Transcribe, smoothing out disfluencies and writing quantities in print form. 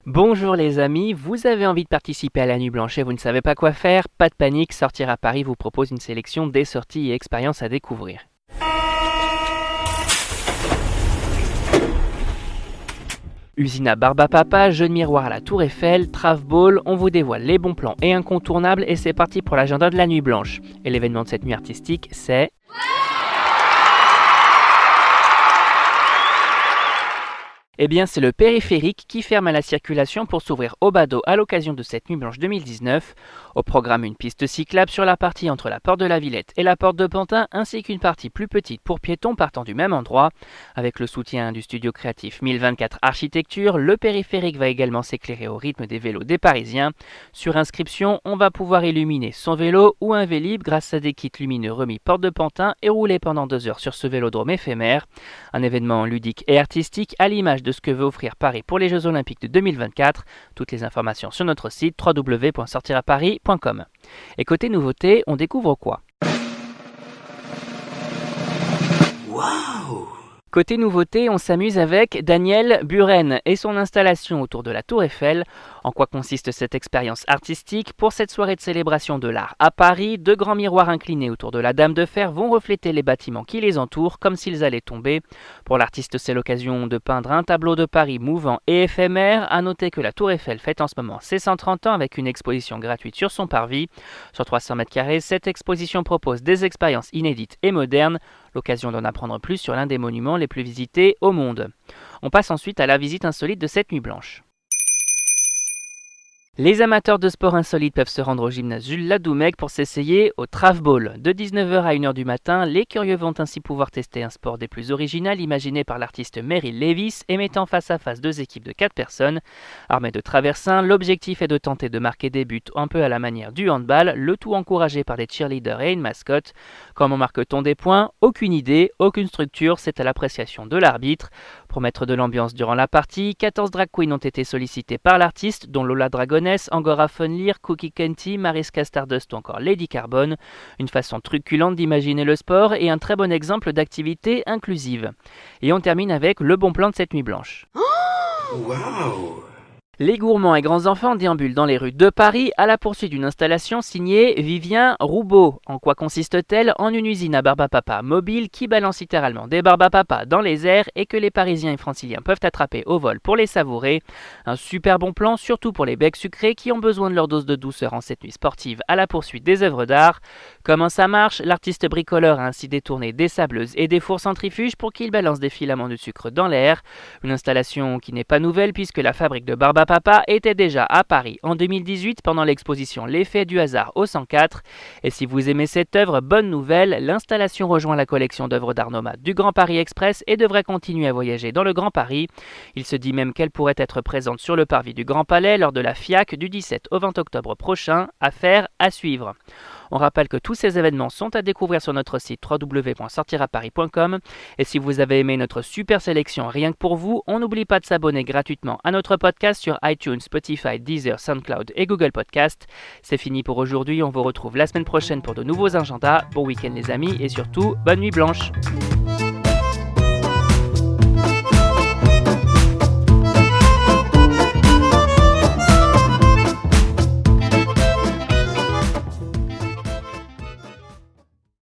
Bonjour les amis, vous avez envie de participer à la Nuit Blanche et vous ne savez pas quoi faire? Pas de panique, Sortir à Paris vous propose une sélection des sorties et expériences à découvrir. Usine à Barbapapa, jeu de miroir à la Tour Eiffel, Traveball, on vous dévoile les bons plans et incontournables et c'est parti pour l'agenda de la Nuit Blanche. Et l'événement de cette nuit artistique, c'est... Eh bien, c'est le périphérique qui ferme à la circulation pour s'ouvrir au badaud à l'occasion de cette Nuit Blanche 2019. Au programme, une piste cyclable sur la partie entre la porte de la Villette et la porte de Pantin, ainsi qu'une partie plus petite pour piétons partant du même endroit. Avec le soutien du studio créatif 1024 Architecture, le périphérique va également s'éclairer au rythme des vélos des Parisiens. Sur inscription, on va pouvoir illuminer son vélo ou un Vélib grâce à des kits lumineux remis porte de Pantin et rouler pendant 2 heures sur ce vélodrome éphémère. Un événement ludique et artistique à l'image de ce que veut offrir Paris pour les Jeux Olympiques de 2024. Toutes les informations sur notre site www.sortiraparis.com. Et côté nouveauté, on découvre quoi? Waouh! Côté nouveauté, on s'amuse avec Daniel Buren et son installation autour de la Tour Eiffel. En quoi consiste cette expérience artistique? Pour cette soirée de célébration de l'art à Paris, 2 grands miroirs inclinés autour de la Dame de Fer vont refléter les bâtiments qui les entourent comme s'ils allaient tomber. Pour l'artiste, c'est l'occasion de peindre un tableau de Paris mouvant et éphémère. À noter que la Tour Eiffel fête en ce moment ses 130 ans avec une exposition gratuite sur son parvis. Sur 300 mètres carrés, cette exposition propose des expériences inédites et modernes. L'occasion d'en apprendre plus sur l'un des monuments les plus visités au monde. On passe ensuite à la visite insolite de cette nuit blanche. Les amateurs de sport insolite peuvent se rendre au gymnase Jules Ladoumec pour s'essayer au Traveball. De 19h à 1h du matin, les curieux vont ainsi pouvoir tester un sport des plus originaux imaginé par l'artiste Meryl Levis et mettant face à face 2 équipes de 4 personnes. Armés de traversins, l'objectif est de tenter de marquer des buts un peu à la manière du handball, le tout encouragé par des cheerleaders et une mascotte. Comment marque-t-on des points? Aucune idée, aucune structure, c'est à l'appréciation de l'arbitre. Pour mettre de l'ambiance durant la partie, 14 drag queens ont été sollicitées par l'artiste, dont Lola Dragonesse, Angora Funlear, Cookie Kenty, Mariska Stardust ou encore Lady Carbone. Une façon truculente d'imaginer le sport et un très bon exemple d'activité inclusive. Et on termine avec le bon plan de cette nuit blanche. Waouh! Les gourmands et grands enfants déambulent dans les rues de Paris à la poursuite d'une installation signée Vivien Roubaud. En quoi consiste-t-elle? En une usine à Barbapapa mobile qui balance littéralement des Barbapapa dans les airs et que les Parisiens et Franciliens peuvent attraper au vol pour les savourer. Un super bon plan, surtout pour les becs sucrés qui ont besoin de leur dose de douceur en cette nuit sportive à la poursuite des œuvres d'art. Comment ça marche? L'artiste bricoleur a ainsi détourné des sableuses et des fours centrifuges pour qu'ils balancent des filaments de sucre dans l'air. Une installation qui n'est pas nouvelle puisque la fabrique de Barbapapa était déjà à Paris en 2018 pendant l'exposition L'effet du hasard au 104. Et si vous aimez cette œuvre, bonne nouvelle, l'installation rejoint la collection d'œuvres d'art nomade du Grand Paris Express et devrait continuer à voyager dans le Grand Paris. Il se dit même qu'elle pourrait être présente sur le parvis du Grand Palais lors de la FIAC du 17 au 20 octobre prochain. Affaire à suivre. On rappelle que tous ces événements sont à découvrir sur notre site www.sortiraparis.com. Et si vous avez aimé notre super sélection rien que pour vous, on n'oublie pas de s'abonner gratuitement à notre podcast sur iTunes, Spotify, Deezer, SoundCloud et Google Podcast. C'est fini pour aujourd'hui, on vous retrouve la semaine prochaine pour de nouveaux agendas. Bon week-end les amis et surtout, bonne nuit blanche.